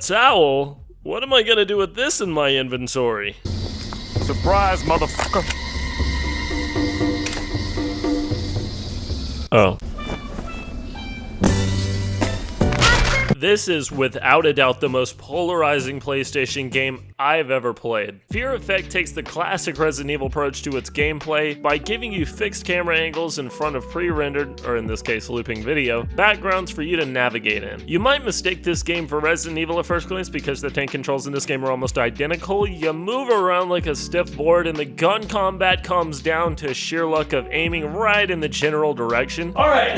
towel? What am I gonna do with this in my inventory? Surprise, motherfucker. Oh. This is without a doubt the most polarizing PlayStation game I've ever played. Fear Effect takes the classic Resident Evil approach to its gameplay by giving you fixed camera angles in front of pre-rendered, or in this case looping video, backgrounds for you to navigate in. You might mistake this game for Resident Evil at first glance because the tank controls in this game are almost identical. You move around like a stiff board and the gun combat comes down to sheer luck of aiming right in the general direction. Alright,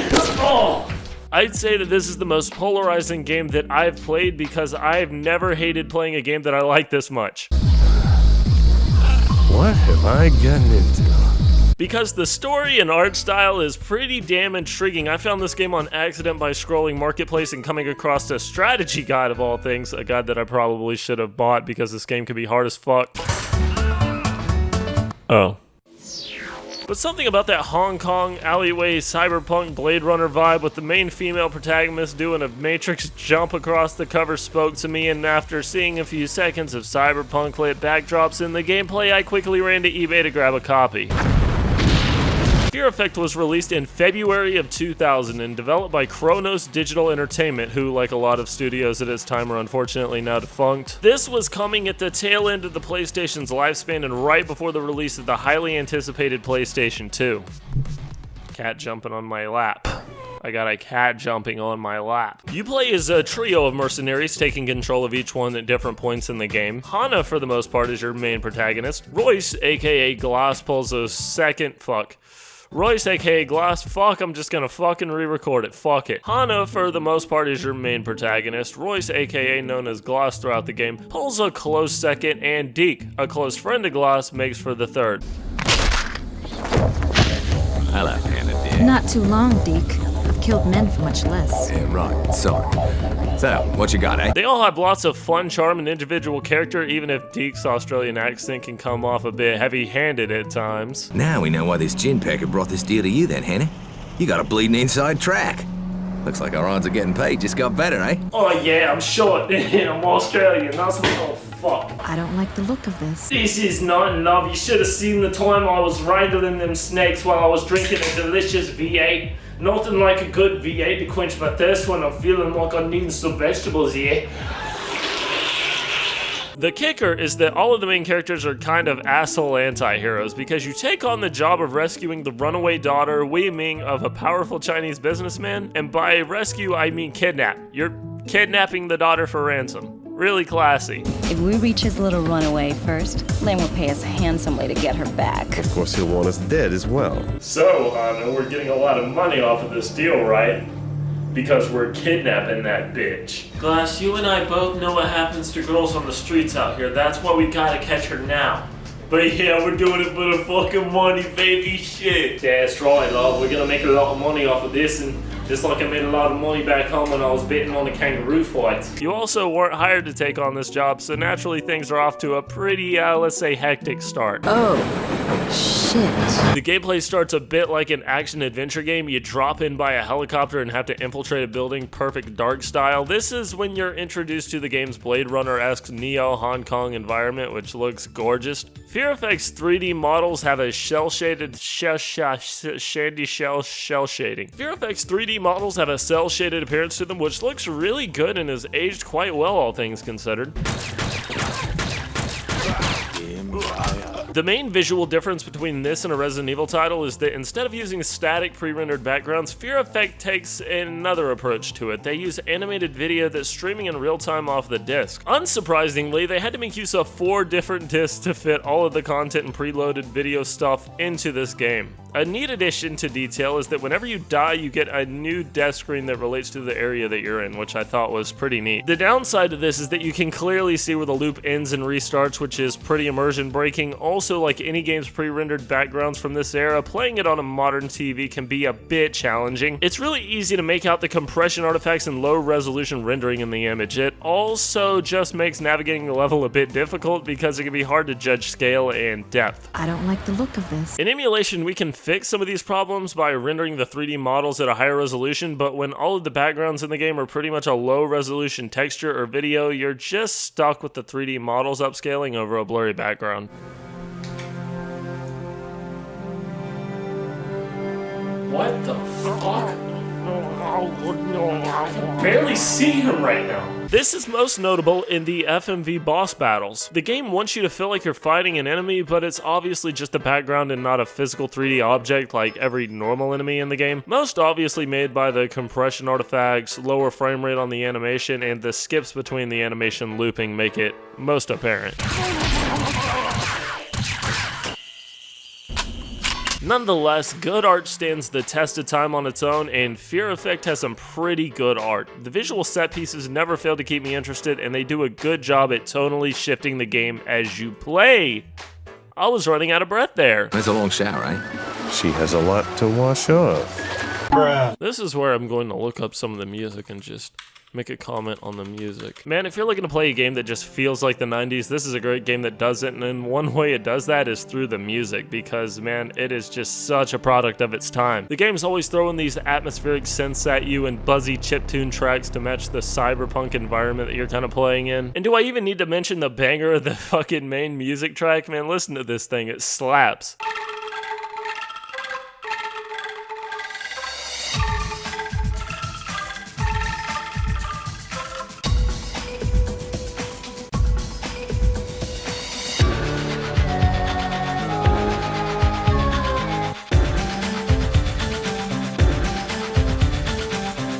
I'd say that this is the most polarizing game that I've played because I've never hated playing a game that I like this much. What have I gotten into? Because the story and art style is pretty damn intriguing. I found this game on accident by scrolling Marketplace and coming across a strategy guide of all things, a guide that I probably should have bought because this game can be hard as fuck. Oh. But something about that Hong Kong alleyway cyberpunk Blade Runner vibe with the main female protagonist doing a Matrix jump across the cover spoke to me, and after seeing a few seconds of cyberpunk lit backdrops in the gameplay, I quickly ran to eBay to grab a copy. Fear Effect was released in February of 2000 and developed by Kronos Digital Entertainment, who, like a lot of studios at its time, are unfortunately now defunct. This was coming at the tail end of the PlayStation's lifespan and right before the release of the highly anticipated PlayStation 2. Cat jumping on my lap. I got a cat jumping on my lap. You play as a trio of mercenaries, taking control of each one at different points in the game. Hana, for the most part, is your main protagonist. Royce, aka Glass, pulls a Royce, aka Glass, I'm just gonna fucking re-record it, fuck it. Hana, for the most part, is your main protagonist. Royce, aka known as Glass throughout the game, pulls a close second, and Deke, a close friend of Glass, makes for the third. Hello, Hannah, dear. Not too long, Deke. I've killed men for much less. Yeah, right, sorry. So, what you got, eh? They all have lots of fun, charm, and individual character, even if Deke's Australian accent can come off a bit heavy-handed at times. Now we know why this gin packer brought this deal to you then, Hannah. You got a bleeding inside track. Looks like our odds of getting paid just got better, eh? Oh yeah, I'm short. I'm Australian, that's what. Oh fuck. I don't like the look of this. This is not enough. You should have seen the time I was wrangling them snakes while I was drinking a delicious V8. Nothing like a good V8 to quench my thirst when I'm feeling like I need some vegetables, yeah. The kicker is that all of the main characters are kind of asshole anti-heroes because you take on the job of rescuing the runaway daughter, Wei Ming, of a powerful Chinese businessman, and by rescue I mean kidnap. You're kidnapping the daughter for ransom. Really classy. If we reach his little runaway first, Lane will pay us handsomely to get her back. Of course, he'll want us dead as well. So, Hana, we're getting a lot of money off of this deal, right? Because we're kidnapping that bitch. Glass, you and I both know what happens to girls on the streets out here. That's why we gotta catch her now. But yeah, we're doing it for the fucking money, baby. Shit. That's right, love. We're gonna make a lot of money off of this, and just like I made a lot of money back home when I was betting on the kangaroo fights. You also weren't hired to take on this job, so naturally things are off to a pretty, let's say, hectic start. Oh, shit. The gameplay starts a bit like an action-adventure game. You drop in by a helicopter and have to infiltrate a building, perfect Dark style. This is when you're introduced to the game's Blade Runner-esque Neo Hong Kong environment, which looks gorgeous. Fear Effect's 3D models have a shell-shaded shell shading. Fear Effect's 3D models have a cell-shaded appearance to them, which looks really good and has aged quite well, all things considered. The main visual difference between this and a Resident Evil title is that instead of using static pre-rendered backgrounds, Fear Effect takes another approach to it. They use animated video that's streaming in real time off the disc. Unsurprisingly, they had to make use of 4 different discs to fit all of the content and preloaded video stuff into this game. A neat addition to detail is that whenever you die, you get a new death screen that relates to the area that you're in, which I thought was pretty neat. The downside of this is that you can clearly see where the loop ends and restarts, which is pretty immersion breaking. Also, like any game's pre-rendered backgrounds from this era, playing it on a modern TV can be a bit challenging. It's really easy to make out the compression artifacts and low resolution rendering in the image. It also just makes navigating the level a bit difficult because it can be hard to judge scale and depth. I don't like the look of this. In emulation, we can fix some of these problems by rendering the 3D models at a higher resolution, but when all of the backgrounds in the game are pretty much a low resolution texture or video, you're just stuck with the 3D models upscaling over a blurry background. What the fuck? I can barely see him right now. This is most notable in the FMV boss battles. The game wants you to feel like you're fighting an enemy, but it's obviously just a background and not a physical 3D object like every normal enemy in the game. Most obviously made by the compression artifacts, lower frame rate on the animation, and the skips between the animation looping make it most apparent. Nonetheless, good art stands the test of time on its own, and Fear Effect has some pretty good art. The visual set pieces never fail to keep me interested, and they do a good job at tonally shifting the game as you play. I was running out of breath there. That's a long shower, right? She has a lot to wash off. This is where I'm going to look up some of the music and just make a comment on the music. Man, if you're looking to play a game that just feels like the 90s, this is a great game that does it, and in one way it does that is through the music, because, man, it is just such a product of its time. The game's always throwing these atmospheric synths at you and buzzy chiptune tracks to match the cyberpunk environment that you're kind of playing in. And do I even need to mention the banger of the fucking main music track? Man, listen to this thing, it slaps.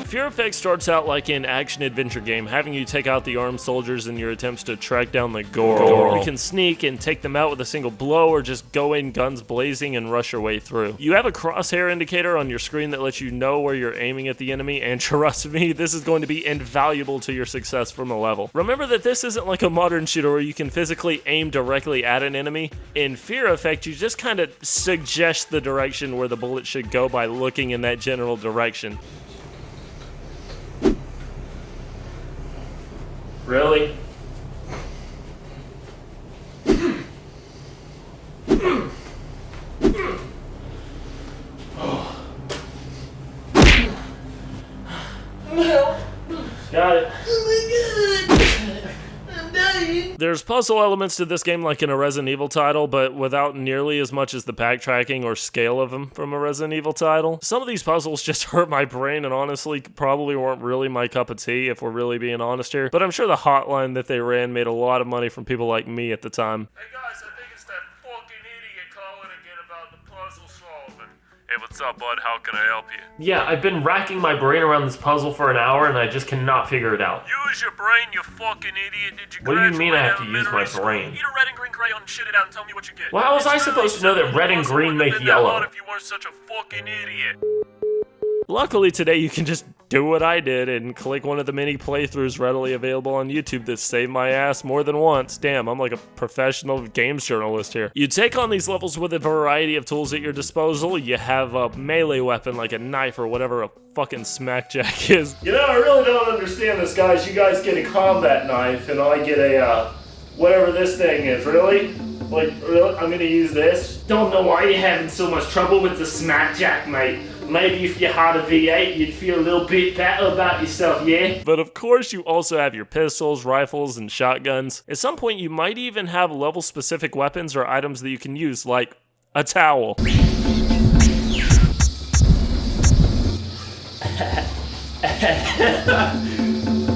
Fear Effect starts out like an action-adventure game, having you take out the armed soldiers in your attempts to track down the Goro. You can sneak and take them out with a single blow, or just go in guns blazing and rush your way through. You have a crosshair indicator on your screen that lets you know where you're aiming at the enemy, and trust me, this is going to be invaluable to your success from a level. Remember that this isn't like a modern shooter where you can physically aim directly at an enemy. In Fear Effect, you just kind of suggest the direction where the bullet should go by looking in that general direction. Really? Got it. Oh my god! I'm dying! There's puzzle elements to this game like in a Resident Evil title, but without nearly as much as the backtracking or scale of them from a Resident Evil title. Some of these puzzles just hurt my brain and honestly probably weren't really my cup of tea if we're really being honest here, but I'm sure the hotline that they ran made a lot of money from people like me at the time. Hey guys, I think it's that fucking idiot calling again about the puzzle solving. Hey, what's up, bud? How can I help you? Yeah, I've been racking my brain around this puzzle for an hour and I just cannot figure it out. Use your brain, you fucking idiot. Did you What do you mean I have to use my brain? Eat a red and green crayon and shit it out and tell me what you get. Well, how was I supposed to know that red and green make yellow? If you weren't such a fucking idiot. Luckily today you can just do what I did and click one of the many playthroughs readily available on YouTube that saved my ass more than once. Damn, I'm like a professional games journalist here. You take on these levels with a variety of tools at your disposal. You have a melee weapon like a knife or whatever a fucking smackjack is. You know, I really don't understand this, guys. You guys get a combat knife and I get a, whatever this thing is, really? Like, really? I'm gonna use this? Don't know why you're having so much trouble with the smackjack, mate. Maybe if you had a V8, you'd feel a little bit better about yourself, yeah? But of course, you also have your pistols, rifles, and shotguns. At some point, you might even have level-specific weapons or items that you can use, like a towel.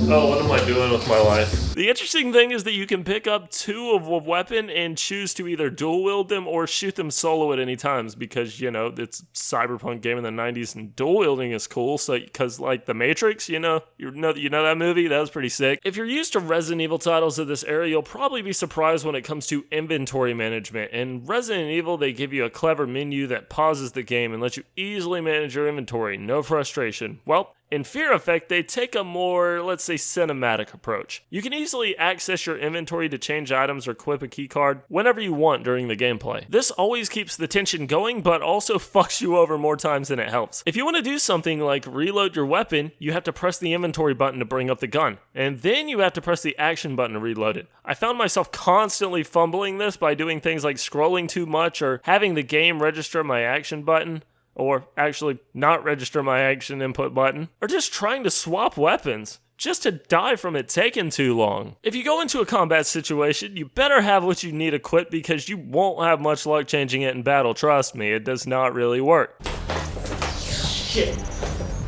Oh, what am I doing with my life? The interesting thing is that you can pick up two of a weapon and choose to either dual wield them or shoot them solo at any times because, you know, it's cyberpunk game in the 90s and dual wielding is cool. So, because like The Matrix, you know that movie? That was pretty sick. If you're used to Resident Evil titles of this era, you'll probably be surprised when it comes to inventory management. In Resident Evil, they give you a clever menu that pauses the game and lets you easily manage your inventory. No frustration. Well, In Fear Effect, they take a more, let's say, cinematic approach. You can easily access your inventory to change items or equip a keycard whenever you want during the gameplay. This always keeps the tension going, but also fucks you over more times than it helps. If you want to do something like reload your weapon, you have to press the inventory button to bring up the gun, and then you have to press the action button to reload it. I found myself constantly fumbling this by doing things like scrolling too much or having the game register my action button, or actually not register my action input button, or just trying to swap weapons, just to die from it taking too long. If you go into a combat situation, you better have what you need equipped because you won't have much luck changing it in battle, trust me, it does not really work. Shit.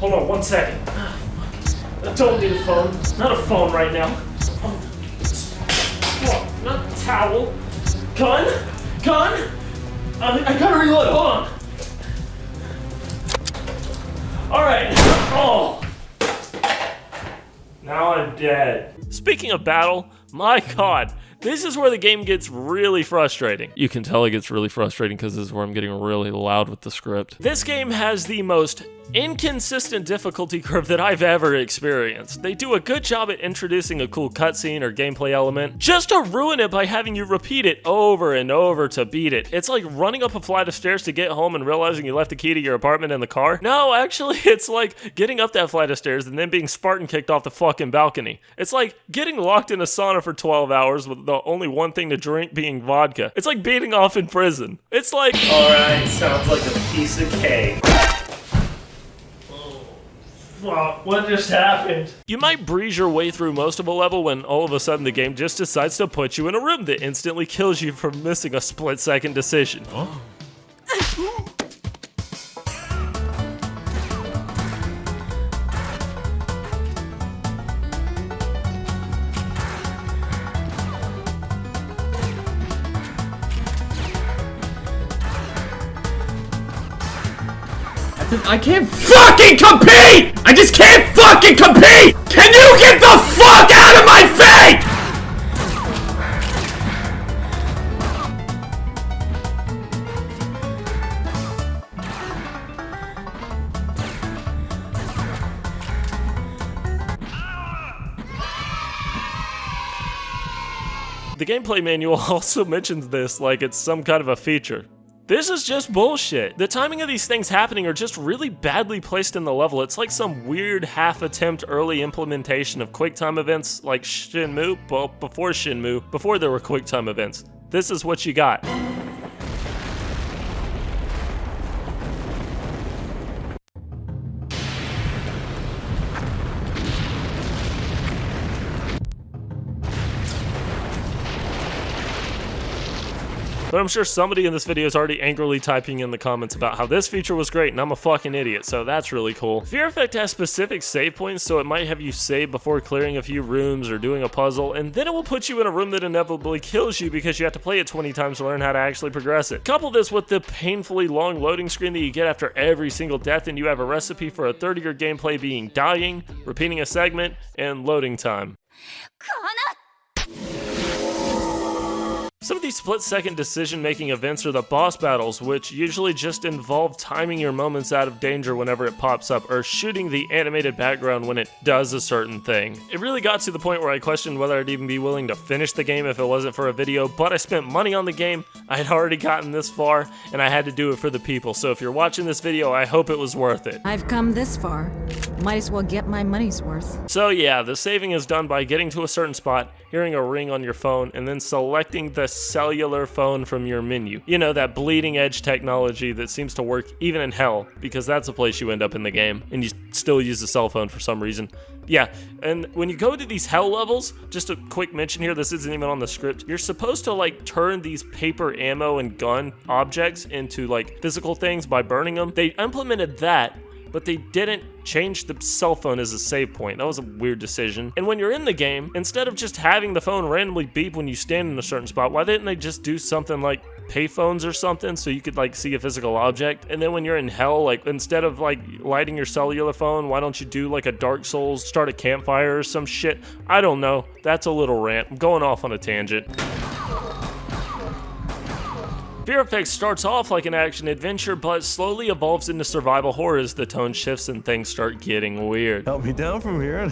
Hold on 1 second. I don't need a phone. Not a phone right now. Oh, not a towel. Gun? I gotta reload, hold on. Alright. Oh. Now I'm dead. Speaking of battle, my god, this is where the game gets really frustrating. You can tell it gets really frustrating because this is where I'm getting really loud with the script. This game has the most inconsistent difficulty curve that I've ever experienced. They do a good job at introducing a cool cutscene or gameplay element, just to ruin it by having you repeat it over and over to beat it. It's like running up a flight of stairs to get home and realizing you left the key to your apartment in the car. No, actually, it's like getting up that flight of stairs and then being Spartan kicked off the fucking balcony. It's like getting locked in a sauna for 12 hours with the only one thing to drink being vodka. It's like beating off in prison. It's like, alright, sounds like a piece of cake. Fuck, what just happened? You might breeze your way through most of a level when all of a sudden the game just decides to put you in a room that instantly kills you for missing a split-second decision. Huh? I can't fucking compete! I just can't fucking compete! Can you get the fuck out of my face?! The gameplay manual also mentions this like it's some kind of a feature. This is just bullshit. The timing of these things happening are just really badly placed in the level. It's like some weird half-attempt early implementation of QuickTime events like Shenmue, well, before Shenmue, before there were QuickTime events. This is what you got. But I'm sure somebody in this video is already angrily typing in the comments about how this feature was great and I'm a fucking idiot, so that's really cool. Fear Effect has specific save points, so it might have you save before clearing a few rooms or doing a puzzle, and then it will put you in a room that inevitably kills you because you have to play it 20 times to learn how to actually progress it. Couple this with the painfully long loading screen that you get after every single death, and you have a recipe for a 30-year gameplay being dying, repeating a segment, and loading time. Some of these split-second decision-making events are the boss battles, which usually just involve timing your moments out of danger whenever it pops up, or shooting the animated background when it does a certain thing. It really got to the point where I questioned whether I'd even be willing to finish the game if it wasn't for a video, but I spent money on the game, I had already gotten this far, and I had to do it for the people, so if you're watching this video, I hope it was worth it. I've come this far. Might as well get my money's worth. So yeah, the saving is done by getting to a certain spot, hearing a ring on your phone, and then selecting the cellular phone from your menu. You know, that bleeding edge technology that seems to work even in hell, because that's a place you end up in the game, and you still use a cell phone for some reason. Yeah, and when you go to these hell levels, just a quick mention here, this isn't even on the script, you're supposed to like turn these paper ammo and gun objects into like physical things by burning them. They implemented that, but they didn't change the cell phone as a save point. That was a weird decision. And when you're in the game, instead of just having the phone randomly beep when you stand in a certain spot, why didn't they just do something like payphones or something so you could like see a physical object? And then when you're in hell, like instead of like lighting your cellular phone, why don't you do like a Dark Souls, start a campfire or some shit? I don't know. That's a little rant. I'm going off on a tangent. Fear Effect starts off like an action-adventure, but slowly evolves into survival horror as the tone shifts and things start getting weird. Help me down from here.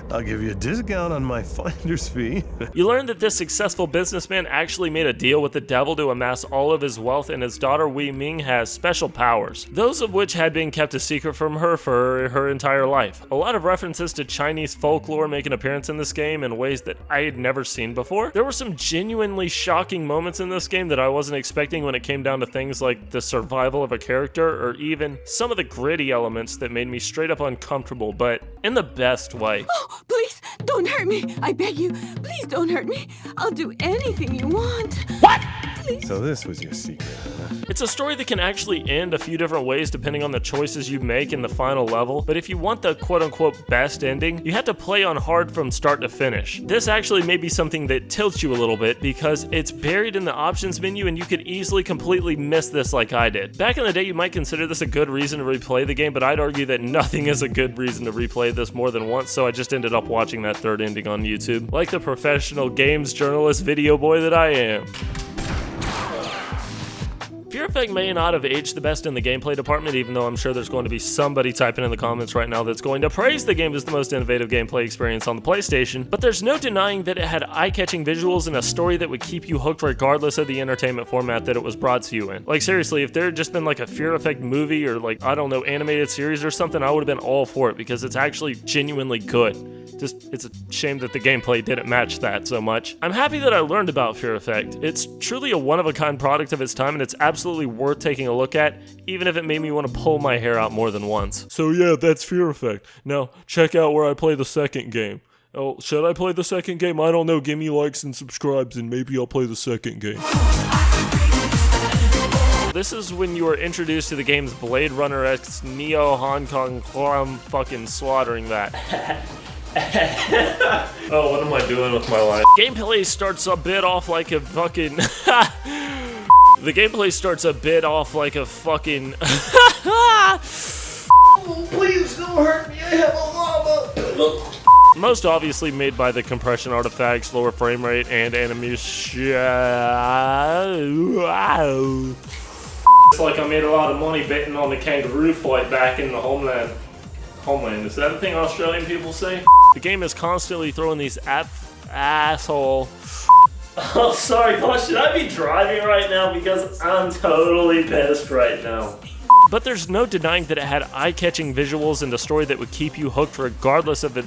I'll give you a discount on my finder's fee. You learn that this successful businessman actually made a deal with the devil to amass all of his wealth, and his daughter Wei Ming has special powers, those of which had been kept a secret from her for her entire life. A lot of references to Chinese folklore make an appearance in this game in ways that I had never seen before. There were some genuinely shocking moments in this game that I wasn't expecting when it came down to things like the survival of a character, or even some of the gritty elements that made me straight up uncomfortable, but in the best way. Oh, please, don't hurt me. I beg you. Please don't hurt me. I'll do anything you want. What? Please. So this was your secret, huh? It's a story that can actually end a few different ways depending on the choices you make in the final level, but if you want the quote-unquote best ending, you have to play on hard from start to finish. This actually may be something that tilts you a little bit because it's buried in the options menu and you could easily completely miss this like I did. Back in the day, you might consider this a good reason to replay the game, but I'd argue that nothing is a good reason to replay this more than once, so I just ended up watching that third ending on YouTube, like the professional games journalist video boy that I am. Fear Effect may not have aged the best in the gameplay department, even though I'm sure there's going to be somebody typing in the comments right now that's going to praise the game as the most innovative gameplay experience on the PlayStation, but there's no denying that it had eye-catching visuals and a story that would keep you hooked regardless of the entertainment format that it was brought to you in. Like seriously, if there had just been like a Fear Effect movie or like, I don't know, animated series or something, I would have been all for it because it's actually genuinely good. Just, it's a shame that the gameplay didn't match that so much. I'm happy that I learned about Fear Effect. It's truly a one-of-a-kind product of its time, and it's absolutely worth taking a look at, even if it made me want to pull my hair out more than once. So yeah, that's Fear Effect. Now, check out where I play the second game. Oh, should I play the second game? I don't know. Give me likes and subscribes, and maybe I'll play the second game. This is when you are introduced to the game's Blade Runner X Neo Hong Kong. I'm fucking slaughtering that. Oh, what am I doing with my life? Gameplay starts a bit off like a fucking... The gameplay starts a bit off like a fucking... Oh, please don't hurt me, I have a llama! Most obviously made by the compression artifacts, lower frame rate, and animation. It's like I made a lot of money betting on the kangaroo fight back in the homeland. Homeland, is that a thing Australian people say? The game is constantly throwing these asshole. Oh, sorry, gosh, should I be driving right now? Because I'm totally pissed right now. But there's no denying that it had eye-catching visuals and a story that would keep you hooked regardless of the...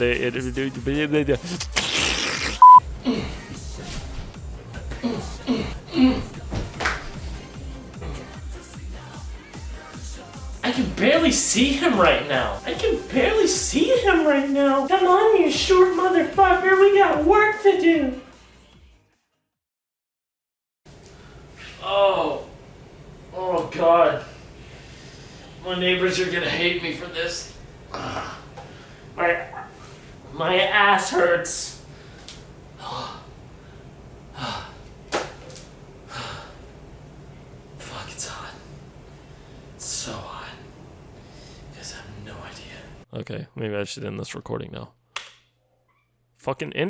I can barely see him right now. I can barely see him right now. Come on, you short motherfucker. We got work to do. Oh God. My neighbors are gonna hate me for this. My ass hurts. Fuck, it's hot. It's so hot. You guys have no idea. Okay, maybe I should end this recording now. Fucking end.